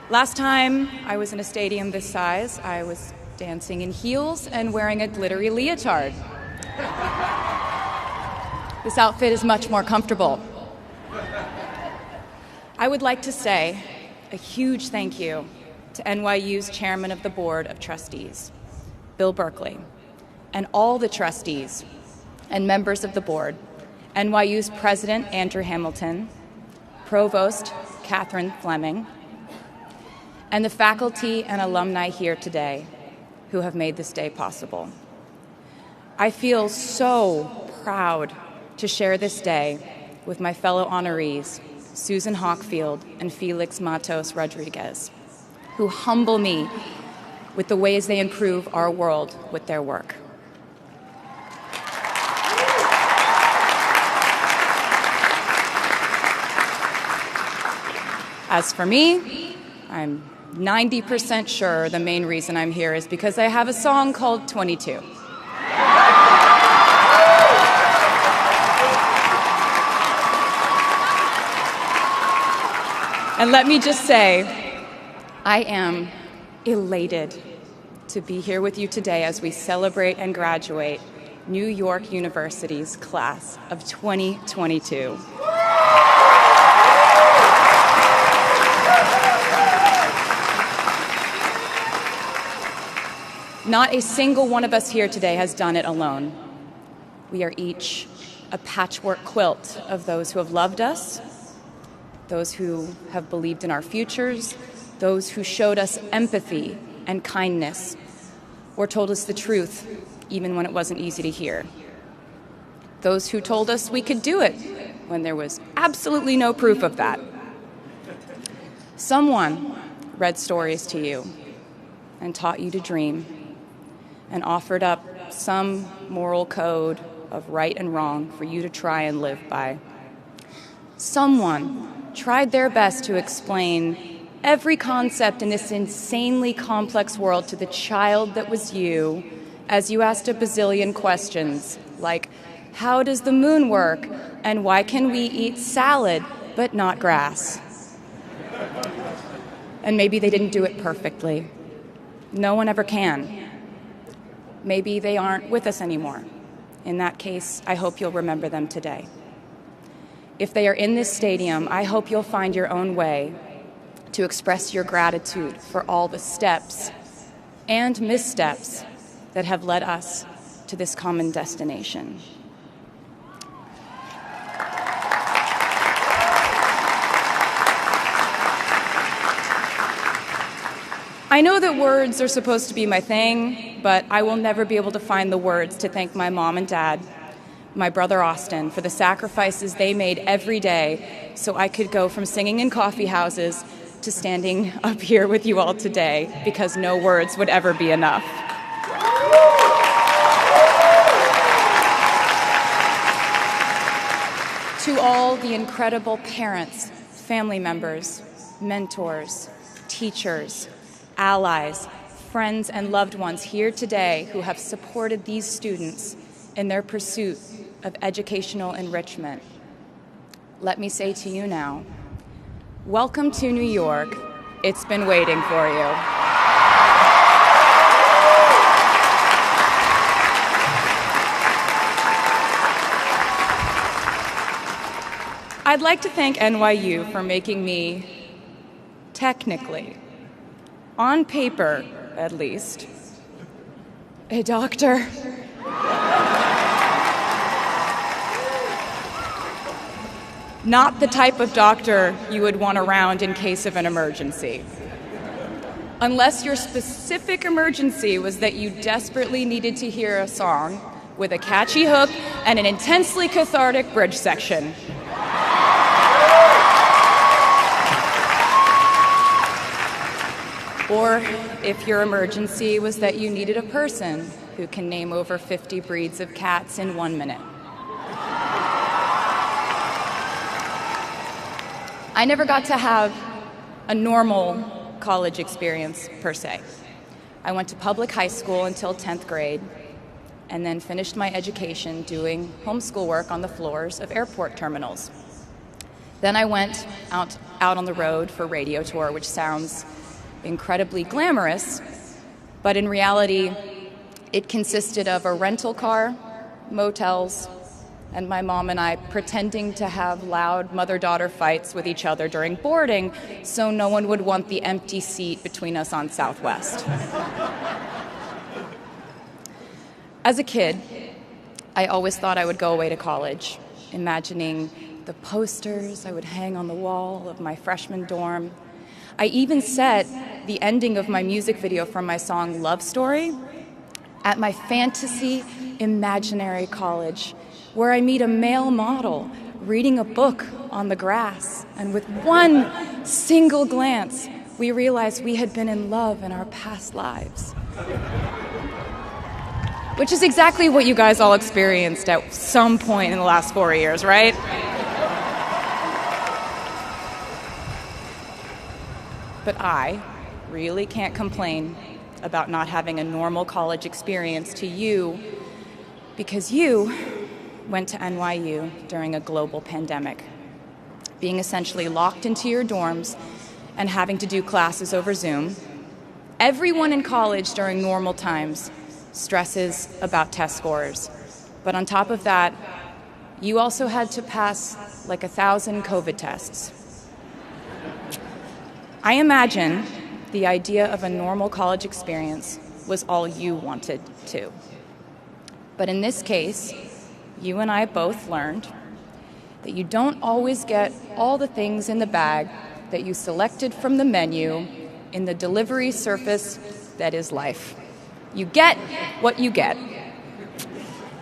Last time I was in a stadium this size, I was dancing in heels and wearing a glittery leotard. This outfit is much more comfortable. I would like to say a huge thank you to NYU's Chairman of the Board of Trustees, Bill Berkeley, and all the trustees and members of the board, NYU's President Andrew Hamilton, Provost Catherine Fleming, and the faculty and alumni here today who have made this day possible. I feel so proud to share this day with my fellow honorees, Susan Hockfield and Felix Matos Rodriguez, who humble me with the ways they improve our world with their work. As for me, I'm 90% sure the main reason I'm here is because I have a song called 22. And let me just say, I am elated to be here with you today as we celebrate and graduate New York University's class of 2022. Not a single one of us here today has done it alone. We are each a patchwork quilt of those who have loved us, those who have believed in our futures, those who showed us empathy and kindness, or told us the truth even when it wasn't easy to hear. Those who told us we could do it when there was absolutely no proof of that. Someone read stories to you and taught you to dream and offered up some moral code of right and wrong for you to try and live by. Someone tried their best to explain every concept in this insanely complex world to the child that was you as you asked a bazillion questions like, how does the moon work? And why can we eat salad but not grass? And maybe they didn't do it perfectly. No one ever can. Maybe they aren't with us anymore. In that case, I hope you'll remember them today. If they are in this stadium, I hope you'll find your own way to express your gratitude for all the steps and missteps that have led us to this common destination. I know that words are supposed to be my thing, but I will never be able to find the words to thank my mom and dad, my brother Austin, for the sacrifices they made every day so I could go from singing in coffee houses to standing up here with you all today, because no words would ever be enough. To all the incredible parents, family members, mentors, teachers, allies, friends, and loved ones here today who have supported these students in their pursuit of educational enrichment, let me say to you now, welcome to New York. It's been waiting for you. I'd like to thank NYU for making me, technically, on paper, at least, a doctor. Not the type of doctor you would want around in case of an emergency. Unless your specific emergency was that you desperately needed to hear a song with a catchy hook and an intensely cathartic bridge section. Or if your emergency was that you needed a person who can name over 50 breeds of cats in 1 minute. I never got to have a normal college experience, per se. I went to public high school until 10th grade, and then finished my education doing homeschool work on the floors of airport terminals. Then I went out on the road for radio tour, which sounds incredibly glamorous, but in reality, it consisted of a rental car, motels, and my mom and I pretending to have loud mother-daughter fights with each other during boarding so no one would want the empty seat between us on Southwest. As a kid, I always thought I would go away to college, imagining the posters I would hang on the wall of my freshman dorm. I even set the ending of my music video from my song Love Story at my fantasy imaginary college, where I meet a male model reading a book on the grass, and with one single glance, we realized we had been in love in our past lives. Which is exactly what you guys all experienced at some point in the last 4 years, right? But I really can't complain about not having a normal college experience to you, because you went to NYU during a global pandemic, being essentially locked into your dorms and having to do classes over Zoom. Everyone in college during normal times stresses about test scores. But on top of that, you also had to pass like 1,000 COVID tests. I imagine the idea of a normal college experience was all you wanted too. But in this case, you and I both learned that you don't always get all the things in the bag that you selected from the menu in the delivery service that is life. You get what you get.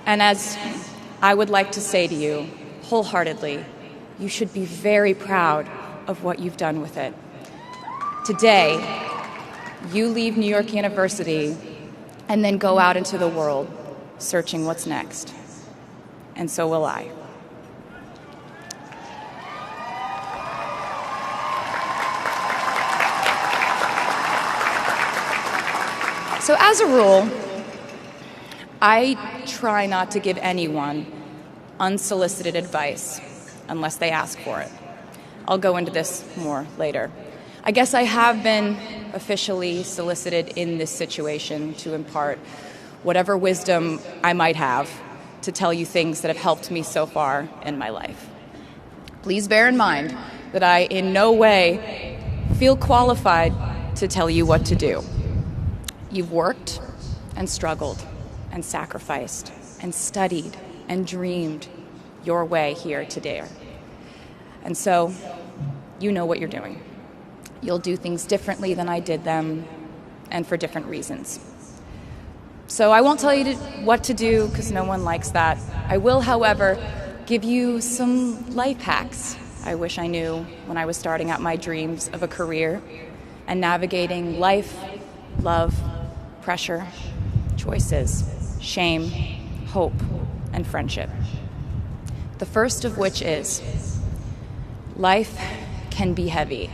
And as I would like to say to you wholeheartedly, you should be very proud of what you've done with it. Today, you leave New York University and then go out into the world searching what's next. And so will I. So as a rule, I try not to give anyone unsolicited advice unless they ask for it. I'll go into this more later. I guess I have been officially solicited in this situation to impart whatever wisdom I might have to tell you things that have helped me so far in my life. Please bear in mind that I in no way feel qualified to tell you what to do. You've worked and struggled and sacrificed and studied and dreamed your way here today. And so you know what you're doing. You'll do things differently than I did them and for different reasons. So I won't tell you what to do because no one likes that. I will, however, give you some life hacks I wish I knew when I was starting out my dreams of a career and navigating life, love, pressure, choices, shame, hope, and friendship. The first of which is, life can be heavy,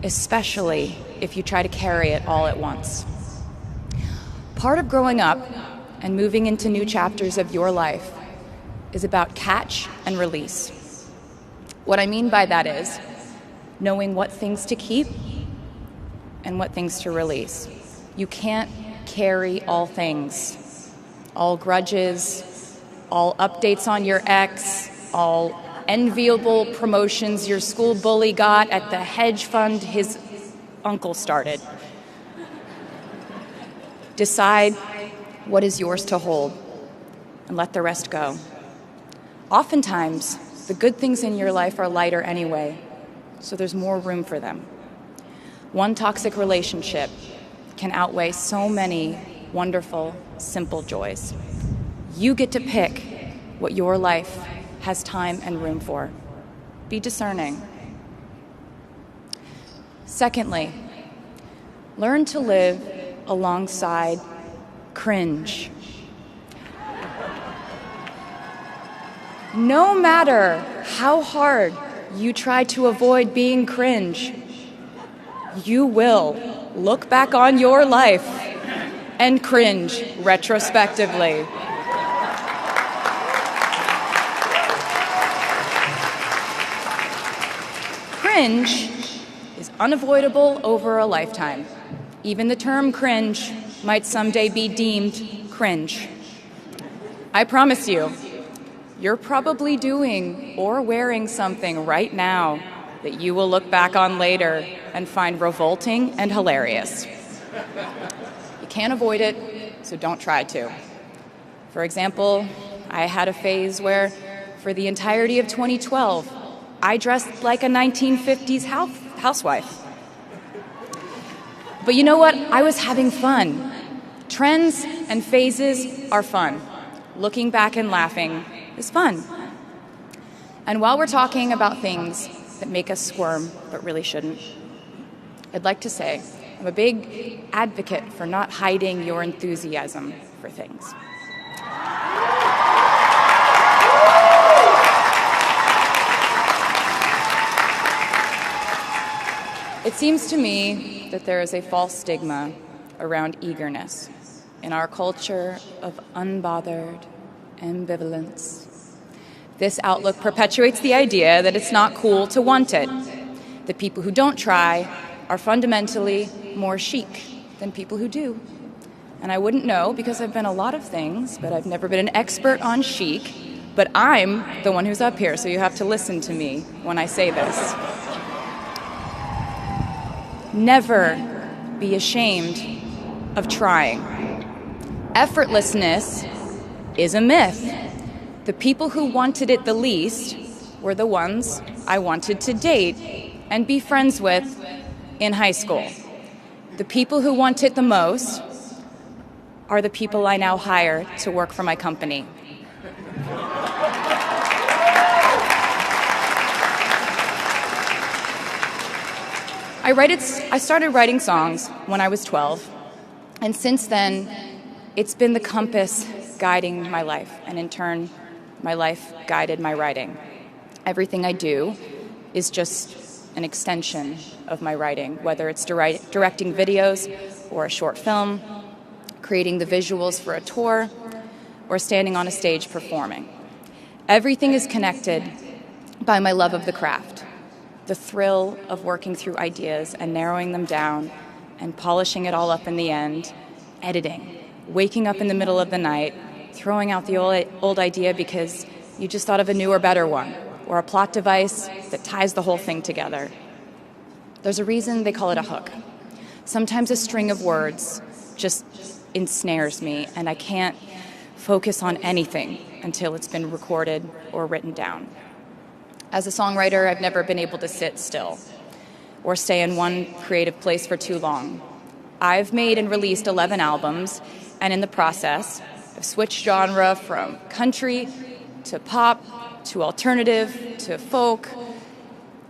especially if you try to carry it all at once. Part of growing up and moving into new chapters of your life is about catch and release. What I mean by that is knowing what things to keep and what things to release. You can't carry all things, all grudges, all updates on your ex, all enviable promotions your school bully got at the hedge fund his uncle started. Decide what is yours to hold and let the rest go. Oftentimes, the good things in your life are lighter anyway, so there's more room for them. One toxic relationship can outweigh so many wonderful, simple joys. You get to pick what your life has time and room for. Be discerning. Secondly, learn to live alongside cringe. No matter how hard you try to avoid being cringe, you will look back on your life and cringe retrospectively. cringe is unavoidable over a lifetime. Even the term cringe might someday be deemed cringe. I promise you, you're probably doing or wearing something right now that you will look back on later and find revolting and hilarious. You can't avoid it, so don't try to. For example, I had a phase where, for the entirety of 2012, I dressed like a 1950s housewife. But you know what? I was having fun. Trends and phases are fun. Looking back and laughing is fun. And while we're talking about things that make us squirm but really shouldn't, I'd like to say I'm a big advocate for not hiding your enthusiasm for things. It seems to me that there is a false stigma around eagerness in our culture of unbothered ambivalence. This outlook perpetuates the idea that it's not cool to want it, that people who don't try are fundamentally more chic than people who do. And I wouldn't know because I've been a lot of things, but I've never been an expert on chic, but I'm the one who's up here, so you have to listen to me when I say this. Never be ashamed of trying. Effortlessness is a myth. The people who wanted it the least were the ones I wanted to date and be friends with in high school. The people who want it the most are the people I now hire to work for my company. I started writing songs when I was 12, and since then, it's been the compass guiding my life, and in turn, my life guided my writing. Everything I do is just an extension of my writing, whether it's directing videos or a short film, creating the visuals for a tour, or standing on a stage performing. Everything is connected by my love of the craft, the thrill of working through ideas and narrowing them down and polishing it all up in the end, editing, waking up in the middle of the night, throwing out the old idea because you just thought of a newer, better one, or a plot device that ties the whole thing together. There's a reason they call it a hook. Sometimes a string of words just ensnares me, and I can't focus on anything until it's been recorded or written down. As a songwriter, I've never been able to sit still or stay in one creative place for too long. I've made and released 11 albums, and in the process, I've switched genre from country to pop to alternative to folk.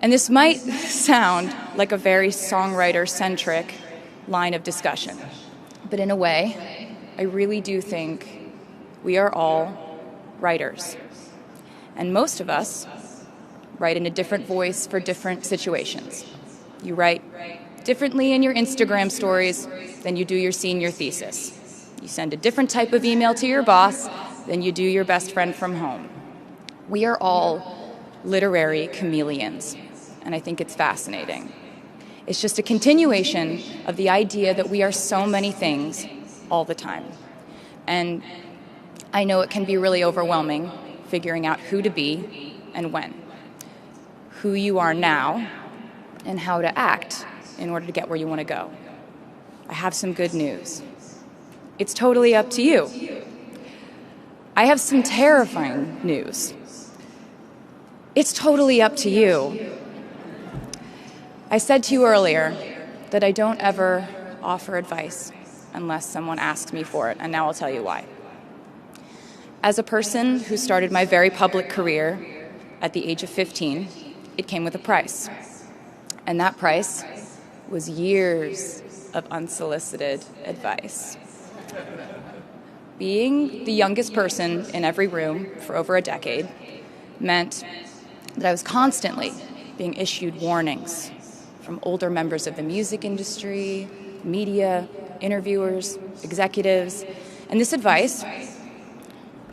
And this might sound like a very songwriter-centric line of discussion, but in a way, I really do think we are all writers. And most of us write in a different voice for different situations. You write differently in your Instagram stories than you do your senior thesis. You send a different type of email to your boss than you do your best friend from home. We are all literary chameleons, and I think it's fascinating. It's just a continuation of the idea that we are so many things all the time. And I know it can be really overwhelming figuring out who to be and when, who you are now, and how to act in order to get where you want to go. I have some good news. It's totally up to you. I have some terrifying news. It's totally up to you. I said to you earlier that I don't ever offer advice unless someone asks me for it, and now I'll tell you why. As a person who started my very public career at the age of 15, it came with a price. And that price was years of unsolicited advice. Being the youngest person in every room for over a decade meant that I was constantly being issued warnings from older members of the music industry, media, interviewers, executives, and this advice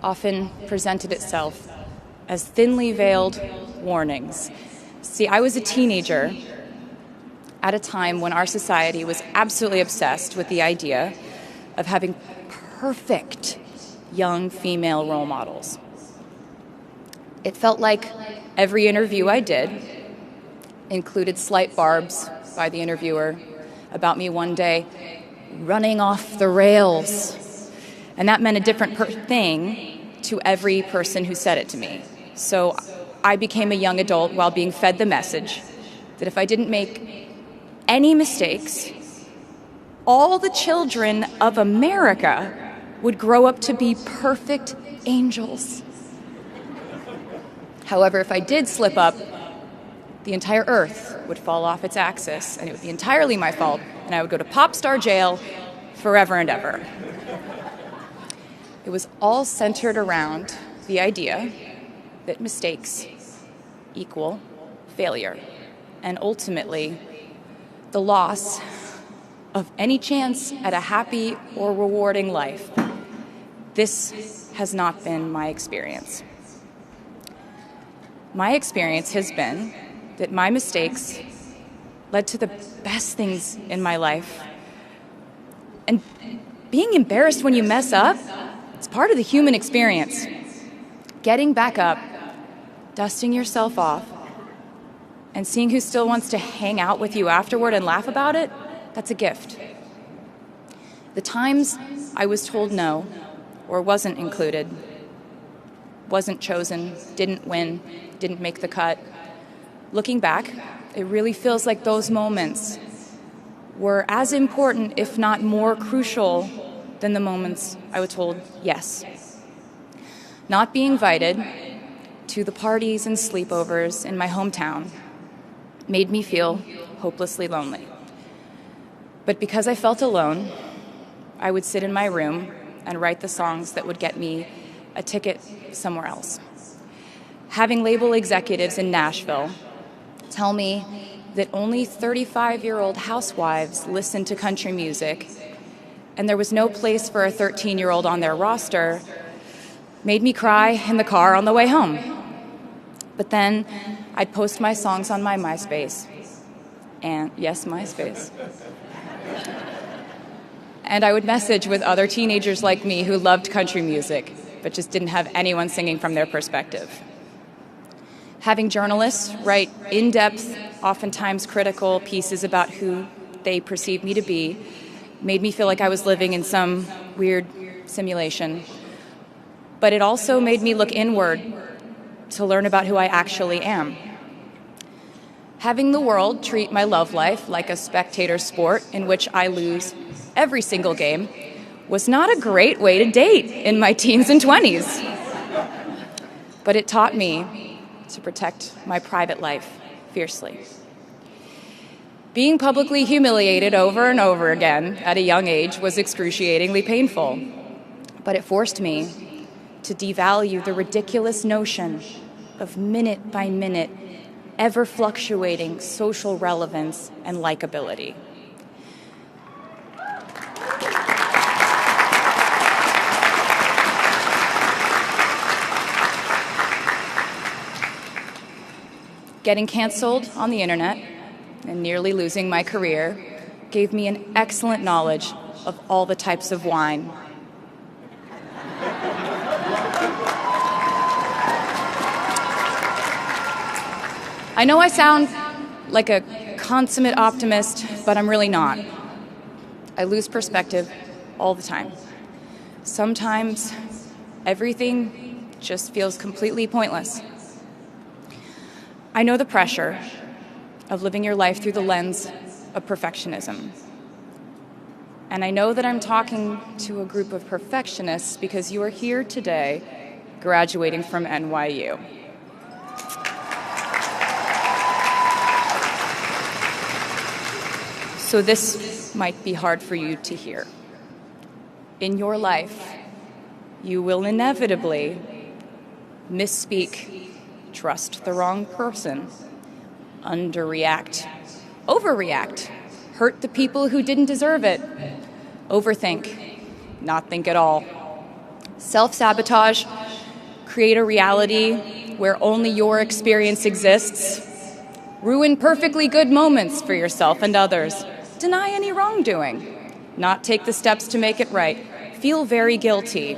often presented itself as thinly veiled warnings, See, I was a teenager at a time when our society was absolutely obsessed with the idea of having perfect young female role models. It felt like every interview I did included slight barbs by the interviewer about me one day running off the rails. And that meant a different thing to every person who said it to me. So I became a young adult while being fed the message that if I didn't make any mistakes, all the children of America would grow up to be perfect angels. However, if I did slip up, the entire earth would fall off its axis, and it would be entirely my fault, and I would go to pop star jail forever and ever. It was all centered around the idea that mistakes equal failure, and ultimately the loss of any chance at a happy or rewarding life. This has not been my experience. My experience has been that my mistakes led to the best things in my life. And being embarrassed when you mess up, it's part of the human experience. Getting back up, dusting yourself off, and seeing who still wants to hang out with you afterward and laugh about it, that's a gift. The times I was told no, or wasn't included, wasn't chosen, didn't win, didn't make the cut, looking back, it really feels like those moments were as important, if not more crucial, than the moments I was told yes. Not being invited to the parties and sleepovers in my hometown made me feel hopelessly lonely. But because I felt alone, I would sit in my room and write the songs that would get me a ticket somewhere else. Having label executives in Nashville tell me that only 35-year-old housewives listen to country music, and there was no place for a 13-year-old on their roster, made me cry in the car on the way home. But then I'd post my songs on my MySpace. And yes, MySpace. And I would message with other teenagers like me who loved country music, but just didn't have anyone singing from their perspective. Having journalists write in-depth, oftentimes critical pieces about who they perceived me to be made me feel like I was living in some weird simulation. But it also made me look inward to learn about who I actually am. Having the world treat my love life like a spectator sport in which I lose every single game was not a great way to date in my teens and 20s. But it taught me to protect my private life fiercely. Being publicly humiliated over and over again at a young age was excruciatingly painful, but it forced me to devalue the ridiculous notion of minute-by-minute, ever-fluctuating social relevance and likability. Getting canceled on the internet and nearly losing my career gave me an excellent knowledge of all the types of wine. I know I sound like a consummate optimist, but I'm really not. I lose perspective all the time. Sometimes everything just feels completely pointless. I know the pressure of living your life through the lens of perfectionism. And I know that I'm talking to a group of perfectionists because you are here today graduating from NYU. So this might be hard for you to hear. In your life, you will inevitably misspeak, trust the wrong person, underreact, overreact, hurt the people who didn't deserve it, overthink, not think at all, self-sabotage, create a reality where only your experience exists, ruin perfectly good moments for yourself and others, deny any wrongdoing, not take the steps to make it right, feel very guilty,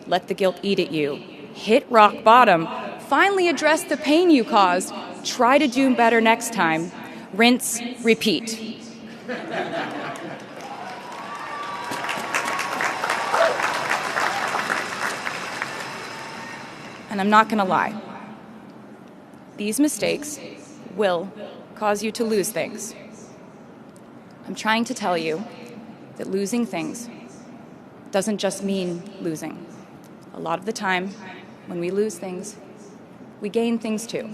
let the guilt eat at you, hit rock bottom, finally address the pain you caused, try to do better next time, rinse, repeat. And I'm not going to lie. These mistakes will cause you to lose things. I'm trying to tell you that losing things doesn't just mean losing. A lot of the time, when we lose things, we gain things too.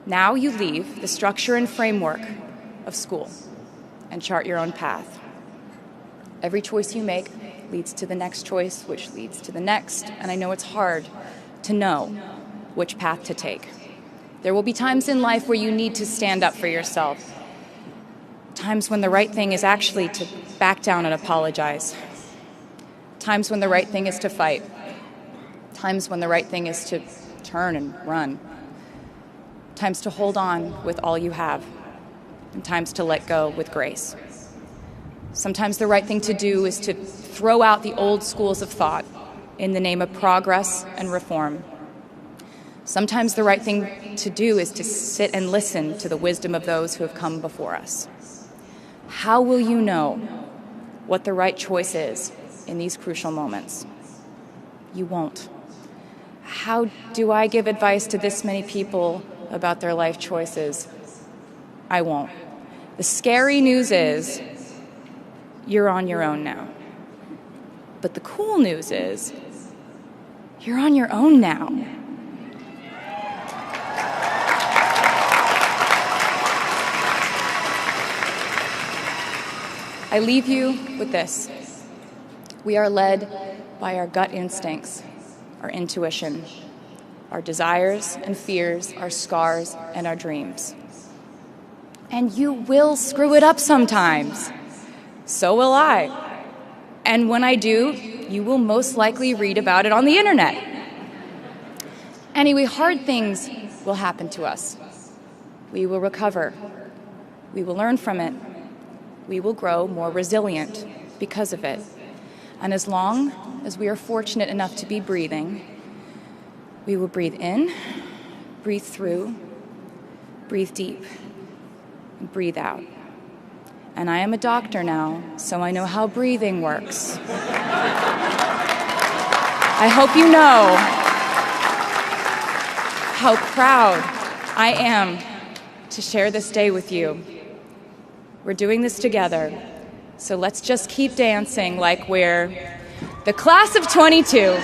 Now you leave the structure and framework of school and chart your own path. Every choice you make leads to the next choice, which leads to the next, and I know it's hard to know which path to take. There will be times in life where you need to stand up for yourself, times when the right thing is actually to back down and apologize, times when the right thing is to fight, times when the right thing is to turn and run, times to hold on with all you have, and times to let go with grace. Sometimes the right thing to do is to throw out the old schools of thought in the name of progress and reform. Sometimes the right thing to do is to sit and listen to the wisdom of those who have come before us. How will you know what the right choice is in these crucial moments? You won't. How do I give advice to this many people about their life choices? I won't. The scary news is you're on your own now. But the cool news is you're on your own now. I leave you with this. We are led by our gut instincts, our intuition, our desires and fears, our scars and our dreams. And you will screw it up sometimes. So will I. And when I do, you will most likely read about it on the internet. Anyway, hard things will happen to us. We will recover. We will learn from it. We will grow more resilient because of it. And as long as we are fortunate enough to be breathing, we will breathe in, breathe through, breathe deep, and breathe out. And I am a doctor now, so I know how breathing works. I hope you know how proud I am to share this day with you. We're doing this together, so let's just keep dancing like we're the class of 22.